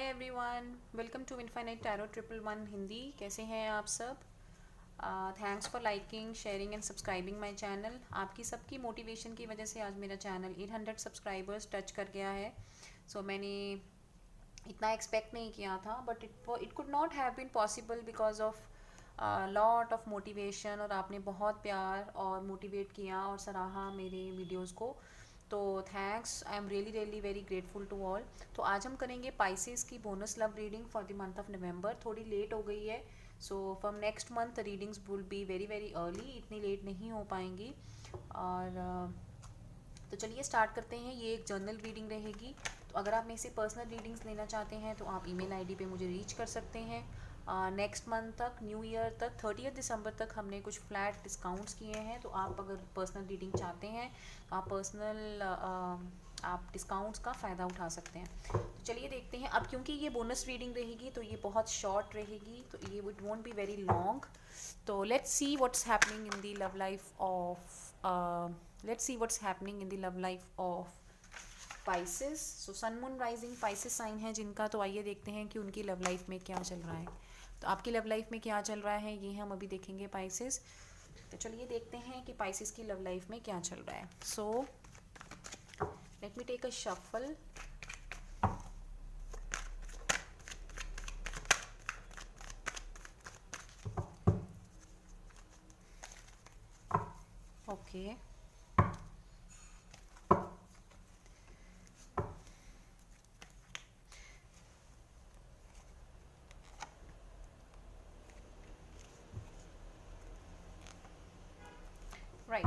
Everyone, welcome to infinite tarot triple one Hindi. कैसे हैं आप सब? Thanks for liking, sharing and subscribing my channel. आपकी सबकी मोटिवेशन की वजह से आज मेरा चैनल 800 सब्सक्राइबर्स टच कर गया है। मैंने इतना एक्सपेक्ट नहीं किया था, but it could not have been possible because of lot of motivation. और आपने बहुत प्यार और मोटिवेट किया और सराहा मेरे वीडियोज़ को। तो thanks, I am really really very grateful to all. तो आज हम करेंगे पाइसेस की bonus love reading for the month of November. थोड़ी लेट हो गई है, so from next month readings will be very very early, इतनी लेट नहीं हो पाएंगी। और तो चलिए स्टार्ट करते हैं। ये एक जर्नल रीडिंग रहेगी। तो अगर आप मेरे से पर्सनल रीडिंग्स लेना चाहते हैं तो आप ईमेल आईडी पे मुझे रीच कर सकते हैं। नेक्स्ट मंथ तक, न्यू ईयर तक, 30 दिसंबर तक हमने कुछ फ्लैट डिस्काउंट्स किए हैं। तो आप अगर पर्सनल रीडिंग चाहते हैं तो आप डिस्काउंट्स का फ़ायदा उठा सकते हैं। तो चलिए देखते हैं। अब क्योंकि ये बोनस रीडिंग रहेगी तो ये बहुत शॉर्ट रहेगी, तो ये it won't be very long. तो let's see what's happening in the love life of Pisces. So sun moon rising Pisces sign है जिनका, तो आइए देखते हैं कि उनकी लव लाइफ में क्या चल रहा है। तो आपकी लव लाइफ में क्या चल रहा है ये हम अभी देखेंगे पाइसेस। तो चलिए देखते हैं कि पाइसेस की लव लाइफ में क्या चल रहा है। So let me take a shuffle. Okay, right.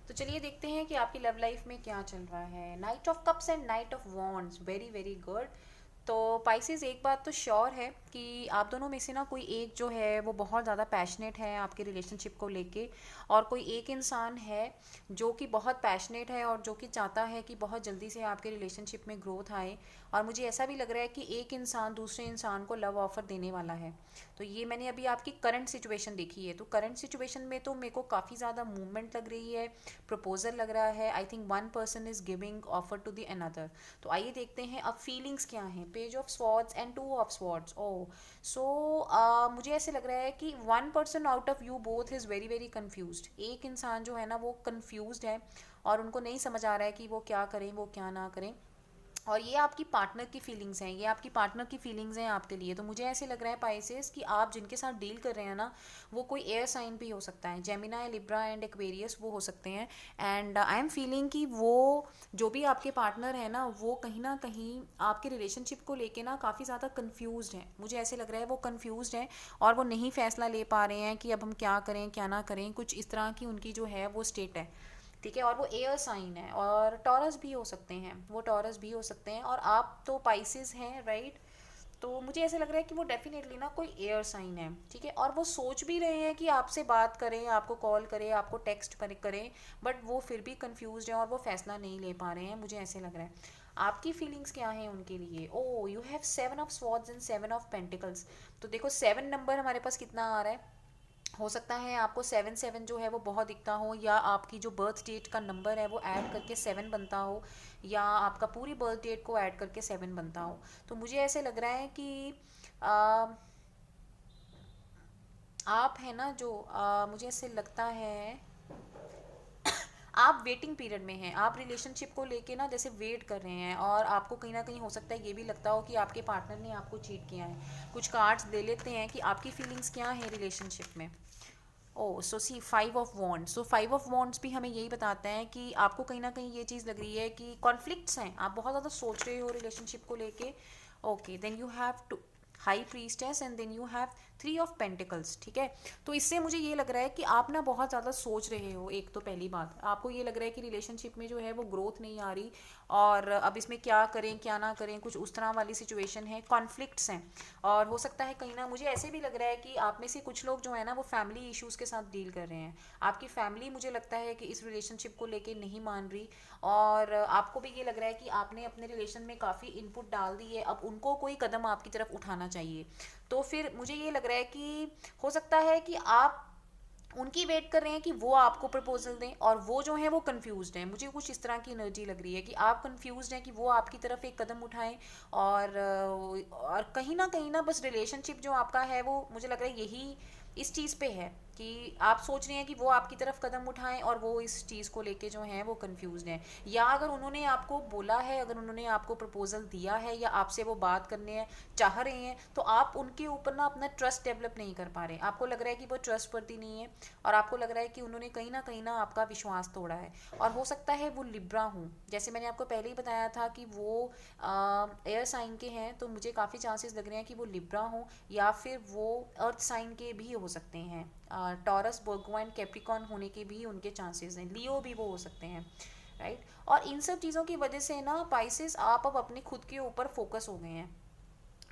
तो चलिए देखते हैं कि आपकी लव लाइफ में क्या चल रहा है। Night of cups and night of wands, very very good. तो पाइसेस, एक बात तो श्योर है कि आप दोनों में से ना कोई एक जो है वो बहुत ज़्यादा पैशनेट है आपके रिलेशनशिप को लेके, और कोई एक इंसान है जो कि बहुत पैशनेट है और जो कि चाहता है कि बहुत जल्दी से आपके रिलेशनशिप में ग्रोथ आए। और मुझे ऐसा भी लग रहा है कि एक इंसान दूसरे इंसान को लव ऑफर देने वाला है। तो ये मैंने अभी आपकी करंट सिचुएशन देखी है। तो करंट सिचुएशन में तो मेरे को काफ़ी ज़्यादा मूवमेंट लग रही है, प्रपोजल लग रहा है। I think one person is giving offer to the another. तो आइए देखते हैं अब फीलिंग्स क्या हैं। Page of swords and two of swords. Oh, so मुझे ऐसे लग रहा है कि one person out of you both is very very confused. एक इंसान जो है ना वो कन्फ्यूज्ड है और उनको नहीं समझ आ रहा है कि वो क्या करें वो क्या ना करें। और ये आपकी पार्टनर की फीलिंग्स हैं, ये आपकी पार्टनर की फीलिंग्स हैं आपके लिए। तो मुझे ऐसे लग रहा है पाइसेस कि आप जिनके साथ डील कर रहे हैं ना वो कोई एयर साइन भी हो सकता है, जेमिनाई, लिब्रा एंड एक्वेरियस वो हो सकते हैं। एंड आई एम फीलिंग कि वो जो भी आपके पार्टनर है ना कहीं आपके रिलेशनशिप को लेके ना काफ़ी ज़्यादा कन्फ्यूज्ड हैं। मुझे ऐसे लग रहा है वो कन्फ्यूज्ड हैं और वो नहीं फैसला ले पा रहे हैं कि अब हम क्या करें क्या ना करें। कुछ इस तरह की उनकी जो है वो स्टेट है, ठीक है। और वो एयर साइन है और टॉरस भी हो सकते हैं, वो टॉरस भी हो सकते हैं। और आप तो पाइसेस हैं, राइट। तो मुझे ऐसे लग रहा है कि वो डेफिनेटली ना कोई एयर साइन है, ठीक है। और वो सोच भी रहे हैं कि आपसे बात करें, आपको कॉल करें, आपको टेक्स्ट करें, बट वो फिर भी कंफ्यूज हैं और वो फैसला नहीं ले पा रहे हैं। मुझे ऐसे लग रहा है। आपकी फीलिंग्स क्या हैं उनके लिए? Oh, you have 7 of swords and 7 of pentacles. तो देखो 7 नंबर हमारे पास कितना आ रहा है। हो सकता है आपको 7 7 जो है वो बहुत दिखता हो, या आपकी जो बर्थ डेट का नंबर है वो ऐड करके 7 बनता हो, या आपका पूरी बर्थ डेट को ऐड करके 7 बनता हो। तो मुझे ऐसे लग रहा है कि आ, आप है ना जो मुझे ऐसे लगता है आप वेटिंग पीरियड में हैं। आप रिलेशनशिप को लेके ना जैसे वेट कर रहे हैं, और आपको कहीं ना कहीं हो सकता है ये भी लगता हो कि आपके पार्टनर ने आपको चीट किया है। कुछ कार्ड्स ले लेते हैं कि आपकी फीलिंग्स क्या है रिलेशनशिप में। ओ, सो सी 5 of wands. So 5 of wands भी हमें यही बताता है कि आपको कहीं ना कहीं ये चीज़ लग रही है कि कॉन्फ्लिक्ट्स हैं, आप बहुत ज़्यादा सोच रहे हो रिलेशनशिप को लेके। Okay, then you have two high priestess and then you have 3 of pentacles, ठीक है। तो इससे मुझे ये लग रहा है कि आप ना बहुत ज़्यादा सोच रहे हो। एक तो पहली बात, आपको ये लग रहा है कि रिलेशनशिप में जो है वो ग्रोथ नहीं आ रही, और अब इसमें क्या करें क्या ना करें, कुछ उस तरह वाली सिचुएशन है, कॉन्फ्लिक्ट्स हैं। और हो सकता है कहीं ना, मुझे ऐसे भी लग रहा है कि आप में से कुछ लोग जो है ना वो फैमिली इश्यूज़ के साथ डील कर रहे हैं। आपकी फैमिली मुझे लगता है कि इस रिलेशनशिप को लेके नहीं मान रही, और आपको भी ये लग रहा है कि आपने अपने रिलेशन में काफ़ी इनपुट डाल दी है, अब उनको कोई कदम आपकी तरफ उठाना चाहिए। तो फिर मुझे ये लग रहा है कि हो सकता है कि आप उनकी वेट कर रहे हैं कि वो आपको प्रपोजल दें, और वो जो है वो कंफ्यूज्ड हैं। मुझे कुछ इस तरह की एनर्जी लग रही है कि आप कंफ्यूज्ड हैं कि वो आपकी तरफ एक कदम उठाएं, और कहीं ना बस रिलेशनशिप जो आपका है वो मुझे लग रहा है यही इस चीज़ पे है कि आप सोच रहे हैं कि वो आपकी तरफ कदम उठाएं और वो इस चीज़ को लेके जो है वो कंफ्यूज्ड हैं। या अगर उन्होंने आपको बोला है, अगर उन्होंने आपको प्रपोजल दिया है या आपसे वो बात करने हैं चाह रहे हैं, तो आप उनके ऊपर ना अपना ट्रस्ट डेवलप नहीं कर पा रहे। आपको लग रहा है कि वो ट्रस्टवर्दी नहीं है, और आपको लग रहा है कि उन्होंने कहीं ना आपका विश्वास तोड़ा है। और हो सकता है वो लिब्रा हूँ, जैसे मैंने आपको पहले ही बताया था कि वो एयर साइन के हैं, तो मुझे काफ़ी चांसेस लग रहे हैं कि वो लिब्रा हों, या फिर वो अर्थ साइन के भी हो सकते हैं। टॉरस, वर्गो एंड कैप्रिकॉर्न होने के भी उनके चांसेस हैं, लियो भी वो हो सकते हैं, राइट। और इन सब चीज़ों की वजह से ना पाइसेस आप अब अपने खुद के ऊपर फोकस हो गए हैं।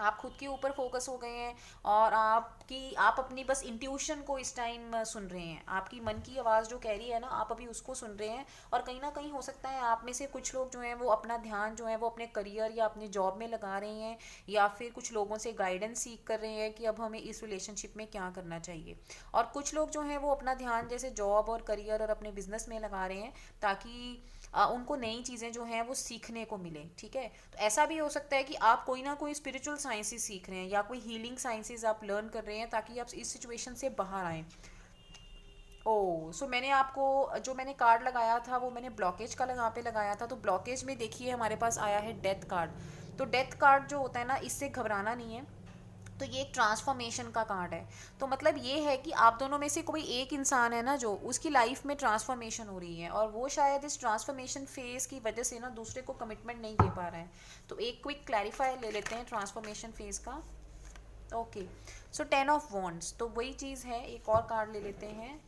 आप खुद के ऊपर फोकस हो गए हैं, और आप अपनी बस इंट्यूशन को इस टाइम सुन रहे हैं। आपकी मन की आवाज़ जो कह रही है ना, आप अभी उसको सुन रहे हैं। और कहीं ना कहीं हो सकता है आप में से कुछ लोग जो हैं वो अपना ध्यान जो है वो अपने करियर या अपने जॉब में लगा रहे हैं, या फिर कुछ लोगों से गाइडेंस सीख कर रहे हैं कि अब हमें इस रिलेशनशिप में क्या करना चाहिए। और कुछ लोग जो हैं वो अपना ध्यान जैसे जॉब और करियर और अपने बिजनेस में लगा रहे हैं, ताकि उनको नई चीज़ें जो हैं वो सीखने को मिले, ठीक है। तो ऐसा भी हो सकता है कि आप कोई ना कोई स्पिरिचुअल साइंसेस सीख रहे हैं, या कोई हीलिंग साइंसेस आप लर्न कर रहे हैं, ताकि आप इस सिचुएशन से बाहर आएँ। ओ सो मैंने आपको जो मैंने कार्ड लगाया था वो मैंने ब्लॉकेज का यहाँ पे लगाया था। तो ब्लॉकेज में देखिए हमारे पास आया है डेथ कार्ड। तो डेथ कार्ड जो होता है ना, इससे घबराना नहीं है। तो ये एक ट्रांसफॉर्मेशन का कार्ड है। तो मतलब ये है कि आप दोनों में से कोई एक इंसान है ना, जो उसकी लाइफ में ट्रांसफॉर्मेशन हो रही है, और वो शायद इस ट्रांसफॉर्मेशन फेज की वजह से ना दूसरे को कमिटमेंट नहीं दे पा रहा है। तो एक क्विक क्लैरिफाई ले लेते हैं ट्रांसफॉर्मेशन फेज का। ओके, सो 10 ऑफ वॉन्ड्स, तो वही चीज़ है। एक और कार्ड ले लेते हैं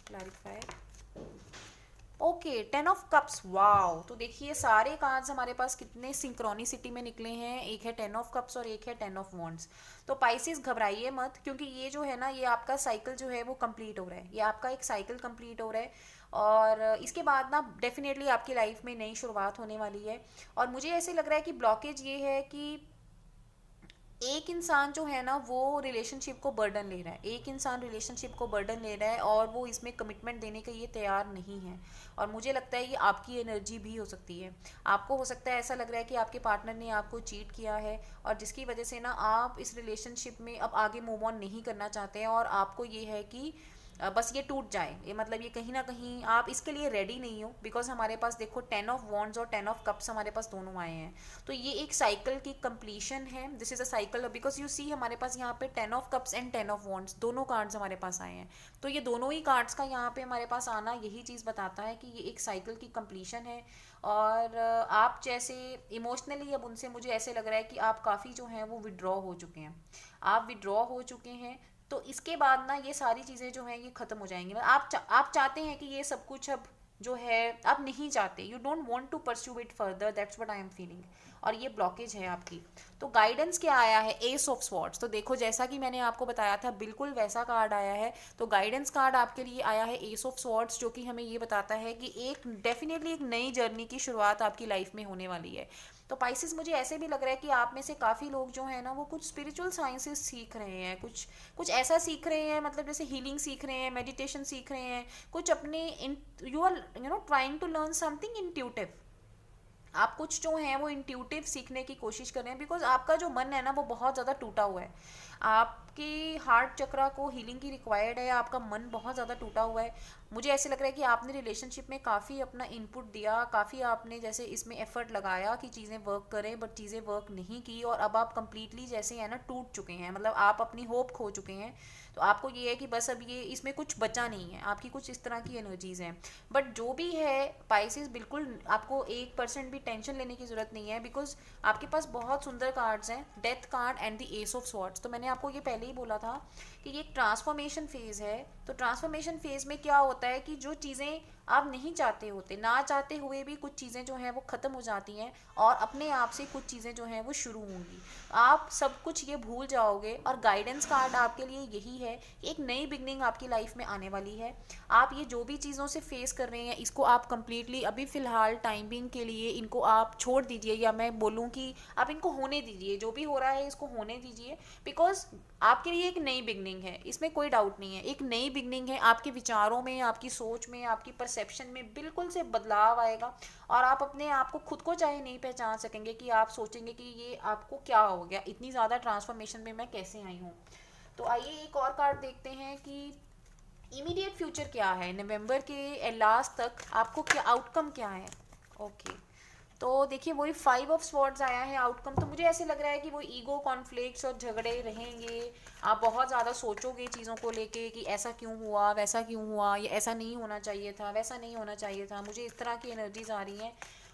clarify. Okay, 10 of cups, wow. तो देखिए सारे कार्ड्स हमारे पास कितने सिंक्रोनिसिटी में निकले हैं। एक है 10 ऑफ कप्स और एक है 10 ऑफ वॉन्ड्स। तो पाइसेस घबराइए मत, क्योंकि ये जो है ना, ये आपका साइकिल जो है वो कंप्लीट हो रहा है। ये आपका एक साइकिल कंप्लीट हो रहा है, और इसके बाद ना डेफिनेटली आपकी लाइफ में नई शुरुआत होने वाली है। और मुझे ऐसे लग रहा है कि ब्लॉकेज ये है कि एक इंसान जो है ना वो रिलेशनशिप को बर्डन ले रहा है। एक इंसान रिलेशनशिप को बर्डन ले रहा है, और वो इसमें कमिटमेंट देने के लिए तैयार नहीं है। और मुझे लगता है ये आपकी एनर्जी भी हो सकती है। आपको हो सकता है ऐसा लग रहा है कि आपके पार्टनर ने आपको चीट किया है, और जिसकी वजह से ना आप इस रिलेशनशिप में अब आगे मूव ऑन नहीं करना चाहते हैं, और आपको ये है कि बस ये टूट जाए। ये मतलब ये कहीं ना कहीं आप इसके लिए रेडी नहीं हो, बिकॉज हमारे पास देखो 10 ऑफ वॉन्ड्स और 10 ऑफ कप्स हमारे पास दोनों आए हैं। तो ये एक साइकिल की कंप्लीशन है। This is a cycle, because you see हमारे पास यहाँ पे 10 of cups and 10 of wands दोनों कार्ड्स हमारे पास आए हैं। तो ये दोनों ही कार्ड्स का यहाँ पे हमारे पास आना यही चीज़ बताता है कि ये एक साइकिल की कंप्लीशन है। और आप जैसे इमोशनली अब उनसे मुझे ऐसे लग रहा है कि आप काफ़ी जो हैं वो विड्रॉ हो चुके हैं। आप विड्रॉ हो चुके हैं। तो इसके बाद ना ये सारी चीज़ें जो हैं ये ख़त्म हो जाएंगी। मतलब आप चाहते हैं कि ये सब कुछ अब जो है आप नहीं चाहते, you don't want to pursue it further, that's what I am feeling. और ये ब्लॉकेज है आपकी। तो गाइडेंस क्या आया है? S of swords. तो देखो जैसा कि मैंने आपको बताया था बिल्कुल वैसा कार्ड आया है। तो गाइडेंस कार्ड आपके लिए आया है एस ऑफ स्वॉर्ड्स, जो कि हमें ये बताता है कि एक डेफिनेटली एक नई जर्नी की शुरुआत आपकी लाइफ में होने वाली है। तो पाइसेस मुझे ऐसे भी लग रहा है कि आप में से काफ़ी लोग जो है ना वो कुछ स्पिरिचुअल साइंसेस सीख रहे हैं, कुछ कुछ ऐसा सीख रहे हैं, मतलब जैसे हीलिंग सीख रहे हैं, मेडिटेशन सीख रहे हैं, कुछ अपने you are trying to learn something intuitive. आप कुछ जो हैं वो इंट्यूटिव सीखने की कोशिश कर रहे हैं, बिकॉज आपका जो मन है ना वो बहुत ज़्यादा टूटा हुआ है। आपकी हार्ट चक्रा को हीलिंग की रिक्वायर्ड है, आपका मन बहुत ज़्यादा टूटा हुआ है। मुझे ऐसे लग रहा है कि आपने रिलेशनशिप में काफ़ी अपना इनपुट दिया, काफ़ी आपने जैसे इसमें एफर्ट लगाया कि चीज़ें वर्क करें, बट चीज़ें वर्क नहीं की, और अब आप कंप्लीटली जैसे है ना टूट चुके हैं। मतलब आप अपनी होप खो चुके हैं। तो आपको ये है कि बस अब ये इसमें कुछ बचा नहीं है, आपकी कुछ इस तरह की एनर्जीज हैं। बट जो भी है पाइसेस, बिल्कुल आपको 1% भी टेंशन लेने की जरूरत नहीं है, बिकॉज आपके पास बहुत सुंदर कार्ड्स हैं, death card and the S of swords. तो मैंने आपको ये पहले ही बोला था कि ये एक ट्रांसफॉर्मेशन फेज है। तो ट्रांसफॉर्मेशन फेज में क्या होता है कि जो चीज़ें आप नहीं चाहते होते, ना चाहते हुए भी कुछ चीज़ें जो हैं वो ख़त्म हो जाती हैं और अपने आप से कुछ चीज़ें जो हैं वो शुरू होंगी। आप सब कुछ ये भूल जाओगे और गाइडेंस कार्ड आपके लिए यही है कि एक नई बिगनिंग आपकी लाइफ में आने वाली है। आप ये जो भी चीज़ों से फेस कर रहे हैं इसको आप कंप्लीटली अभी फ़िलहाल टाइम बिंग के लिए इनको आप छोड़ दीजिए, या मैं बोलूँ कि आप इनको होने दीजिए, जो भी हो रहा है इसको होने दीजिए। बिकॉज आपके लिए एक नई बिगनिंग है, इसमें कोई डाउट नहीं है, एक नई बिगनिंग है। आपके विचारों में, आपकी सोच में, आपकी परसेप्शन में बिल्कुल से बदलाव आएगा और आप अपने आप को खुद को चाहे नहीं पहचान सकेंगे कि आप सोचेंगे कि ये आपको क्या हो गया, इतनी ज़्यादा ट्रांसफॉर्मेशन में मैं कैसे आई हूँ। तो आइए एक और कार्ड देखते हैं कि इमीडिएट फ्यूचर क्या है, नवंबर के लास्ट तक आपको क्या आउटकम क्या है। ओके, तो देखिए वही 5 ऑफ स्वॉर्ड्स आया है आउटकम। तो मुझे ऐसे लग रहा है कि वो ईगो कॉन्फ्लिक्ट्स और झगड़े रहेंगे। आप बहुत ज़्यादा सोचोगे चीज़ों को लेके कि ऐसा क्यों हुआ, वैसा क्यों हुआ, ये ऐसा नहीं होना चाहिए था, वैसा नहीं होना चाहिए था। मुझे इस तरह की एनर्जीज आ रही हैं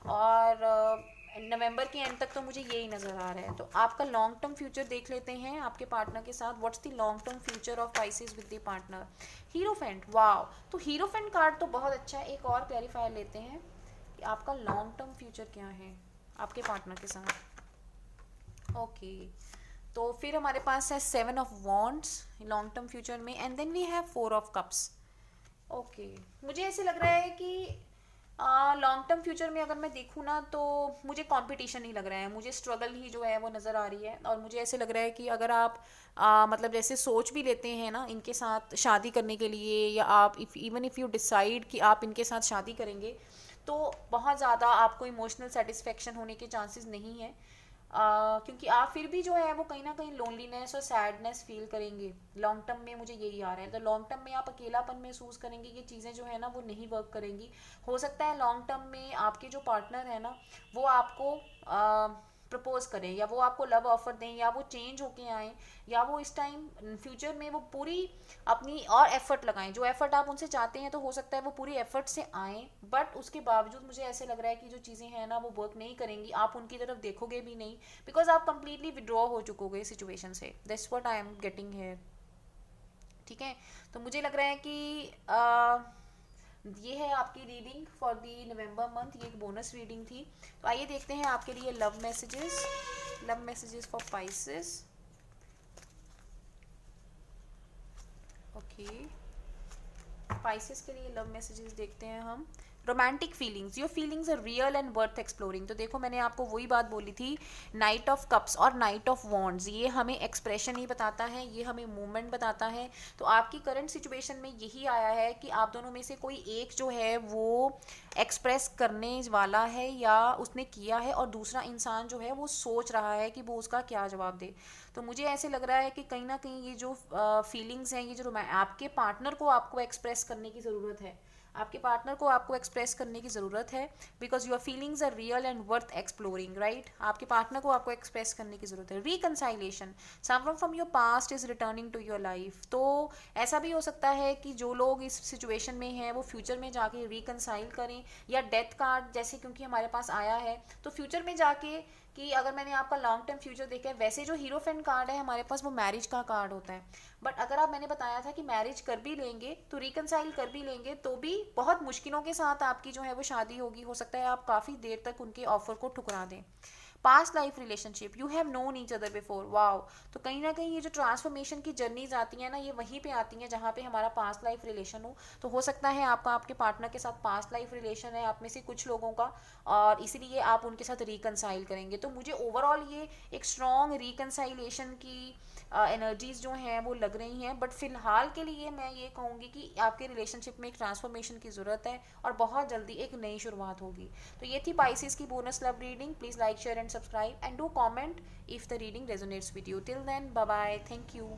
और नवंबर के एंड तक तो मुझे यही नज़र आ रहा है। तो आपका लॉन्ग टर्म फ्यूचर देख लेते हैं आपके पार्टनर के साथ। What's the long term future of Pisces with the partner. Hierophant, wow. तो हीरोफेंट कार्ड तो बहुत अच्छा है। एक और क्लैरिफायर लेते हैं कि आपका लॉन्ग टर्म फ्यूचर क्या है आपके पार्टनर के साथ। ओके, तो फिर हमारे पास है 7 of wands long term future में, and then we have 4 of cups. Okay, मुझे ऐसे लग रहा है कि लॉन्ग टर्म फ्यूचर में अगर मैं देखूँ ना तो मुझे कंपटीशन ही लग रहा है, मुझे स्ट्रगल ही जो है वो नज़र आ रही है। और मुझे ऐसे लग रहा है कि अगर आप मतलब जैसे सोच भी लेते हैं ना इनके साथ शादी करने के लिए, या आप इफ़ यू डिसाइड कि आप इनके साथ शादी करेंगे, तो बहुत ज़्यादा आपको इमोशनल सेटिस्फेक्शन होने के चांसेस नहीं है। क्योंकि आप फिर भी जो है वो कहीं ना कहीं लोनलीनेस और सैडनेस फील करेंगे लॉन्ग टर्म में, मुझे यही आ रहा है। तो लॉन्ग टर्म में आप अकेलापन महसूस करेंगे, ये चीज़ें जो है ना वो नहीं वर्क करेंगी। हो सकता है लॉन्ग टर्म में आपके जो पार्टनर है ना वो आपको प्रपोज करें, या वो आपको लव ऑफर दें, या वो चेंज होके आएँ, या वो इस टाइम फ्यूचर में वो पूरी अपनी और एफर्ट लगाएं। जो एफर्ट आप उनसे चाहते हैं तो हो सकता है वो पूरी एफर्ट से आएँ, बट उसके बावजूद मुझे ऐसे लग रहा है कि जो चीज़ें हैं ना वो वर्क नहीं करेंगी, आप उनकी तरफ देखोगे भी नहीं, बिकॉज आप कंप्लीटली विड्रॉ हो चुकोगे सिचुएशन से। That's what I am getting here. ठीक है, तो मुझे लग रहा है कि ये है आपकी reading for the November month. ये एक बोनस रीडिंग थी। तो आइए देखते हैं आपके लिए love messages for Pisces. Okay, Pisces के लिए लव मैसेजेस देखते हैं हम। Romantic feelings, your feelings are real and worth exploring. तो देखो मैंने आपको वही बात बोली थी, नाइट ऑफ कप्स और नाइट ऑफ वॉन्ड्स, ये हमें एक्सप्रेशन ही बताता है, ये हमें मूवमेंट बताता है। तो आपकी करंट सिचुएशन में यही आया है कि आप दोनों में से कोई एक जो है वो एक्सप्रेस करने वाला है या उसने किया है, और दूसरा इंसान जो है वो सोच रहा है कि वो उसका क्या जवाब दे। तो मुझे ऐसे लग रहा है कि कहीं ना कहीं ये जो फीलिंग्स हैं, ये जो आपके पार्टनर को आपको एक्सप्रेस करने की ज़रूरत है, आपके पार्टनर को आपको एक्सप्रेस करने की ज़रूरत है, because your feelings are real and worth exploring, right. आपके पार्टनर को आपको एक्सप्रेस करने की ज़रूरत है। Reconciliation, someone from your past is returning to your life. तो ऐसा भी हो सकता है कि जो लोग इस सिचुएशन में हैं वो फ्यूचर में जाके रिकनसाइल करें, या डेथ कार्ड जैसे क्योंकि हमारे पास आया है तो फ्यूचर में जाके, कि अगर मैंने आपका लॉन्ग टर्म फ्यूचर देखा है, वैसे जो हीरोफेंट कार्ड है हमारे पास वो मैरिज का कार्ड होता है। बट अगर आप, मैंने बताया था कि मैरिज कर भी लेंगे तो रिकनसाइल कर भी लेंगे तो भी बहुत मुश्किलों के साथ आपकी जो है वो शादी होगी। हो सकता है आप काफ़ी देर तक उनके ऑफर को ठुकरा दें। Past life relationship, you have known each other before, wow. तो कहीं ना कहीं ये जो ट्रांसफॉर्मेशन की जर्नीज आती हैं ना, ये वहीं पे आती हैं जहाँ पे हमारा पास्ट लाइफ रिलेशन हो। तो हो सकता है आपका आपके पार्टनर के साथ पास्ट लाइफ रिलेशन है, आप में से कुछ लोगों का, और इसीलिए आप उनके साथ रिकनसाइल करेंगे। तो मुझे ओवरऑल ये एक स्ट्रॉन्ग रिकनसाइलेशन की एनर्जीज जो हैं वो लग रही हैं। बट फिलहाल के लिए मैं ये कहूँगी कि आपके रिलेशनशिप में एक ट्रांसफॉर्मेशन की ज़रूरत है और बहुत जल्दी एक नई शुरुआत होगी। तो ये थी पाइसेस की bonus love reading. Please like, share and subscribe and do comment if the reading resonates with you. Till then, bye bye, thank you.